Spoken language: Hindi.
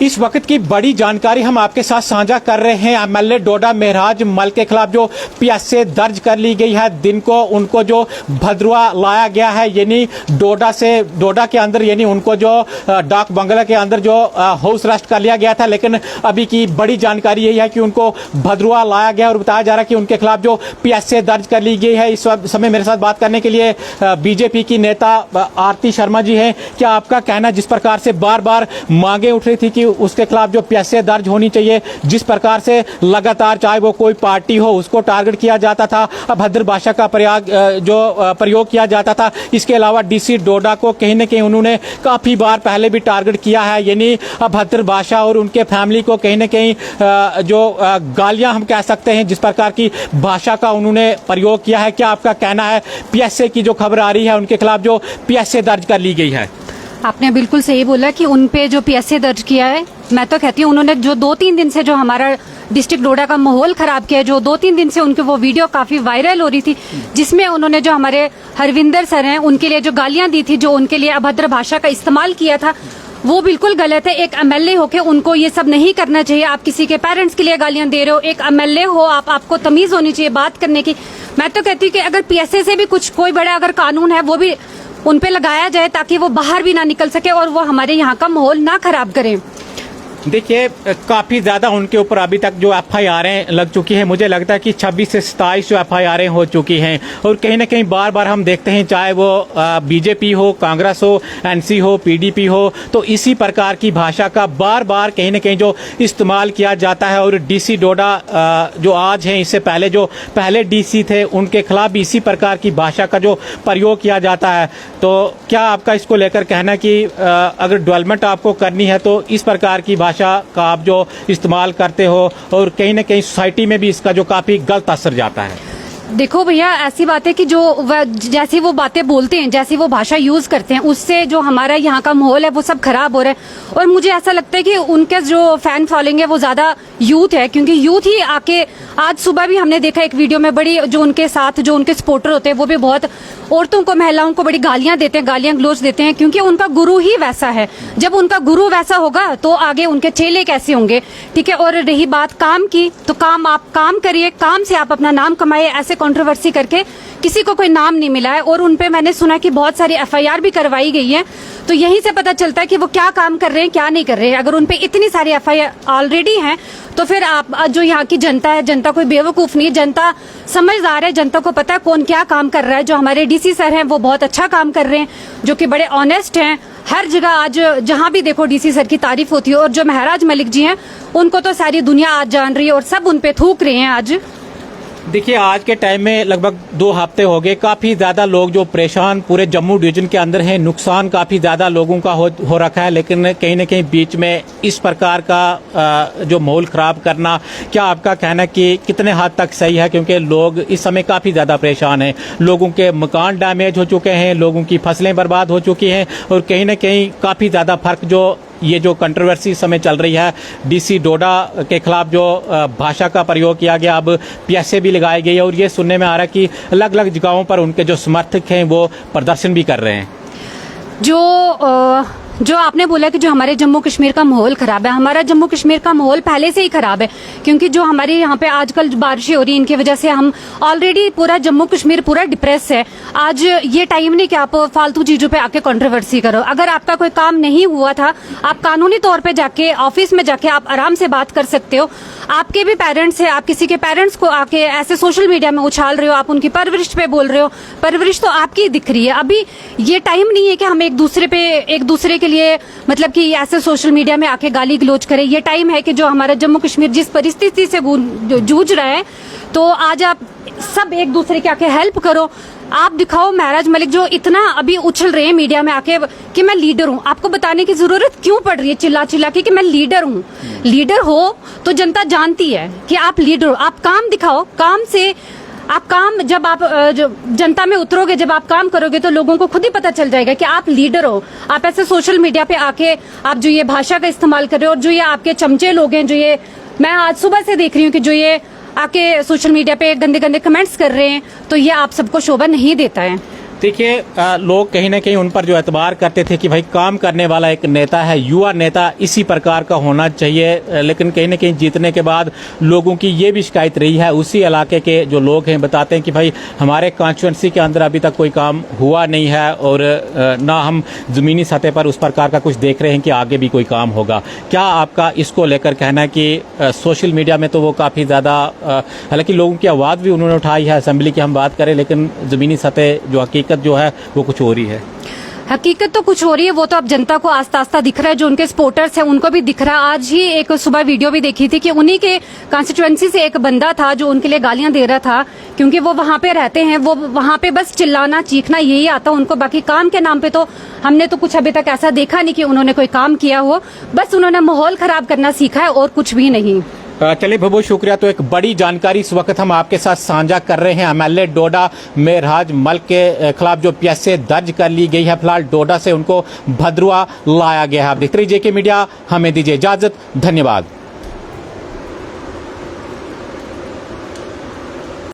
इस वक्त की बड़ी जानकारी हम आपके साथ साझा कर रहे हैं। एमएलए डोडा महराज मल के खिलाफ जो पीएसए दर्ज कर ली गई है, दिन को उनको जो भद्रवा लाया गया है, यानी डोडा के अंदर, यानी उनको जो डाक बंगला के अंदर जो हाउस अरेस्ट कर लिया गया था। लेकिन अभी की बड़ी जानकारी यही है कि उनको भद्रवा लाया गया और बताया जा रहा है कि उनके खिलाफ जो पीएसए दर्ज कर ली गई है। इस समय मेरे साथ बात करने के लिए बीजेपी की नेता आरती शर्मा जी हैं। क्या आपका कहना, जिस प्रकार से बार बार मांगे उठ रही थी कि उसके खिलाफ जो पीएसए दर्ज होनी चाहिए, जिस प्रकार से लगातार चाहे वो कोई पार्टी हो उसको टारगेट किया जाता था, अभद्र भाषा का प्रयोग किया जाता था। इसके अलावा डीसी डोडा को कहीं न कहीं उन्होंने काफी बार पहले भी टारगेट किया है, यानी अभद्र भाषा और उनके फैमिली को कहीं न कहीं जो गालियां हम कह सकते हैं, जिस प्रकार की भाषा का उन्होंने प्रयोग किया है। क्या आपका कहना है, पीएसए की जो खबर आ रही है उनके खिलाफ जो पीएसए दर्ज कर ली गई है? आपने बिल्कुल सही बोला कि उन पे जो पीएसए दर्ज किया है, मैं तो कहती हूँ उन्होंने जो 2-3 दिन से जो हमारा डिस्ट्रिक्ट डोडा का माहौल खराब किया है, जो 2-3 दिन से उनके वो वीडियो काफी वायरल हो रही थी, जिसमें उन्होंने जो हमारे हरविंदर सर हैं उनके लिए जो गालियां दी थी, जो उनके लिए अभद्र भाषा का इस्तेमाल किया था, वो बिल्कुल गलत है। एक एमएलए होके उनको ये सब नहीं करना चाहिए। आप किसी के पेरेंट्स के लिए गालियां दे रहे हो, एक एमएलए हो आपको तमीज होनी चाहिए बात करने की। मैं तो कहती हूँ कि अगर पीएसए से भी कोई बड़ा अगर कानून है वो भी उन पे लगाया जाए, ताकि वो बाहर भी ना निकल सके और वो हमारे यहाँ का माहौल ना खराब करें। देखिए, काफ़ी ज़्यादा उनके ऊपर अभी तक जो एफआईआरें लग चुकी हैं, मुझे लगता है कि 26 से 27 जो एफआईआरें हो चुकी हैं। और कहीं ना कहीं बार बार हम देखते हैं, चाहे वो बीजेपी हो, कांग्रेस हो, एनसी हो, पीडीपी हो, तो इसी प्रकार की भाषा का बार बार कहीं ना कहीं जो इस्तेमाल किया जाता है। और डीसी डोडा जो आज हैं, इससे पहले जो पहले डीसी थे, उनके खिलाफ भी इसी प्रकार की भाषा का जो प्रयोग किया जाता है। तो क्या आपका इसको लेकर कहना कि अगर डेवलपमेंट आपको करनी है तो इस प्रकार की भाषा का आप जो इस्तेमाल करते हो, और कहीं ना कहीं सोसाइटी में भी इसका जो काफी गलत असर जाता है? देखो भैया, ऐसी बात है कि जो जैसी वो बातें बोलते हैं, जैसी वो भाषा यूज करते हैं, उससे जो हमारा यहाँ का माहौल है वो सब खराब हो रहा है। और मुझे ऐसा लगता है कि उनके जो फैन फॉलोइंग है वो ज्यादा यूथ है, क्योंकि यूथ ही आके, आज सुबह भी हमने देखा एक वीडियो में, बड़ी जो उनके साथ जो उनके सपोर्टर होते हैं वो भी बहुत औरतों को, महिलाओं को बड़ी गालियां देते हैं, गालियां गलोच देते हैं, क्योंकि उनका गुरु ही वैसा है। जब उनका गुरु वैसा होगा तो आगे उनके चेले कैसे होंगे? ठीक है। और रही बात काम की, तो आप काम करिए, काम से आप अपना नाम कमाइए। ऐसे कंट्रोवर्सी करके किसी को कोई नाम नहीं मिला है। और उनपे मैंने सुना कि बहुत सारी एफआईआर भी करवाई गई है, तो यहीं से पता चलता है कि वो क्या काम कर रहे हैं, क्या नहीं कर रहे हैं। अगर उनपे इतनी सारी एफआईआर ऑलरेडी हैं, तो फिर आप जो यहाँ की जनता है, जनता कोई बेवकूफ नहीं है, जनता समझदार है, जनता को पता है कौन क्या काम कर रहा है। जो हमारे डीसी सर हैं वो बहुत अच्छा काम कर रहे हैं, जो कि बड़े ऑनेस्ट हैं। हर जगह आज जहाँ भी देखो डीसी सर की तारीफ होती है। और जो महराज मलिक जी हैं, उनको तो सारी दुनिया आज जान रही है और सब उन पे थूक रहे हैं आज। देखिए, आज के टाइम में लगभग 2 हफ्ते हो गए, काफ़ी ज़्यादा लोग जो परेशान पूरे जम्मू डिवीजन के अंदर हैं, नुकसान काफ़ी ज़्यादा लोगों का हो रखा है। लेकिन कहीं न कहीं बीच में इस प्रकार का जो माहौल ख़राब करना, क्या आपका कहना कि कितने हद तक सही है? क्योंकि लोग इस समय काफ़ी ज़्यादा परेशान हैं, लोगों के मकान डैमेज हो चुके हैं, लोगों की फसलें बर्बाद हो चुकी हैं, और कहीं न कहीं काफ़ी ज़्यादा फ़र्क जो ये जो कंट्रोवर्सी इस समय चल रही है, डीसी डोडा के खिलाफ जो भाषा का प्रयोग किया गया, अब पीएसए भी लगाई गई है, और ये सुनने में आ रहा है कि अलग अलग जगहों पर उनके जो समर्थक हैं वो प्रदर्शन भी कर रहे हैं। जो आपने बोला कि जो हमारे जम्मू कश्मीर का माहौल खराब है, हमारा जम्मू कश्मीर का माहौल पहले से ही खराब है, क्योंकि जो हमारे यहाँ पे आजकल बारिशें हो रही हैं, इनकी वजह से हम ऑलरेडी पूरा जम्मू कश्मीर पूरा डिप्रेस है। आज ये टाइम नहीं कि आप फालतू चीजों पे आके कंट्रोवर्सी करो। अगर आपका कोई काम नहीं हुआ था, आप कानूनी तौर पे जाके ऑफिस में जाके आप आराम से बात कर सकते हो। आपके भी पेरेंट्स है, आप किसी के पेरेंट्स को आके ऐसे सोशल मीडिया में उछाल रहे हो, आप उनकी परवरिश पे बोल रहे हो। परवरिश तो आपकी दिख रही है। अभी ये टाइम नहीं है कि हम एक दूसरे के लिए मतलब कि ऐसे सोशल मीडिया में आके गाली गलोच करें। ये टाइम है कि जो हमारा जम्मू कश्मीर जिस परिस्थिति से जूझ रहा है, तो आज आप सब एक दूसरे के आके हेल्प करो। आप दिखाओ महराज मलिक जो इतना अभी उछल रहे हैं मीडिया में आके कि मैं लीडर हूँ, आपको बताने की जरूरत क्यों पड़ रही है चिल्ला चिल्ला के कि मैं लीडर हूँ? लीडर हो तो जनता जानती है कि आप लीडर हो। आप काम दिखाओ, काम से आप काम, जब आप जनता में उतरोगे, जब आप काम करोगे, तो लोगों को खुद ही पता चल जाएगा कि आप लीडर हो। आप ऐसे सोशल मीडिया पे आके आप जो ये भाषा का इस्तेमाल कर रहे हो, और जो ये आपके चमचे लोग हैं, जो ये मैं आज सुबह से देख रही हूँ कि जो ये आके सोशल मीडिया पे गंदे गंदे कमेंट्स कर रहे हैं, तो ये आप सबको शोभा नहीं देता है। देखिए लोग कहीं ना कहीं उन पर जो एतबार करते थे कि भाई काम करने वाला एक नेता है, युवा नेता इसी प्रकार का होना चाहिए, लेकिन कहीं ना कहीं जीतने के बाद लोगों की ये भी शिकायत रही है, उसी इलाके के जो लोग हैं बताते हैं कि भाई हमारे कॉन्स्टिट्यूंसी के अंदर अभी तक कोई काम हुआ नहीं है और ना हम ज़मीनी सतह पर उस प्रकार का कुछ देख रहे हैं कि आगे भी कोई काम होगा। क्या आपका इसको लेकर कहना है कि सोशल मीडिया में तो वो काफ़ी ज़्यादा हालांकि लोगों की आवाज़ भी उन्होंने उठाई है, असेंबली की हम बात करें, लेकिन ज़मीनी सतह जो हकीकत जो है वो कुछ हो रही है। हकीकत तो कुछ हो रही है, वो तो अब जनता को आस्ता आस्ता दिख रहा है, जो उनके सपोर्टर्स हैं उनको भी दिख रहा है। आज ही एक सुबह वीडियो भी देखी थी कि उन्हीं के कॉन्स्टिट्यूएंसी से एक बंदा था जो उनके लिए गालियां दे रहा था, क्योंकि वो वहां पे रहते हैं, वो वहां पे बस चिल्लाना चीखना यही आता उनको, बाकी काम के नाम पे तो हमने तो कुछ अभी तक ऐसा देखा नहीं कि उन्होंने कोई काम किया हो, बस उन्होंने माहौल खराब करना सीखा है और कुछ भी नहीं। चलिए बहुत बहुत शुक्रिया। तो एक बड़ी जानकारी इस वक्त हम आपके साथ साझा कर रहे हैं। एमएलए डोडा मेहराज मल्क के खिलाफ जो पीएसए दर्ज कर ली गई है, फिलहाल डोडा से उनको भद्रुआ लाया गया है। आप देखते रहिए जेके मीडिया, हमें दीजिए इजाजत, धन्यवाद।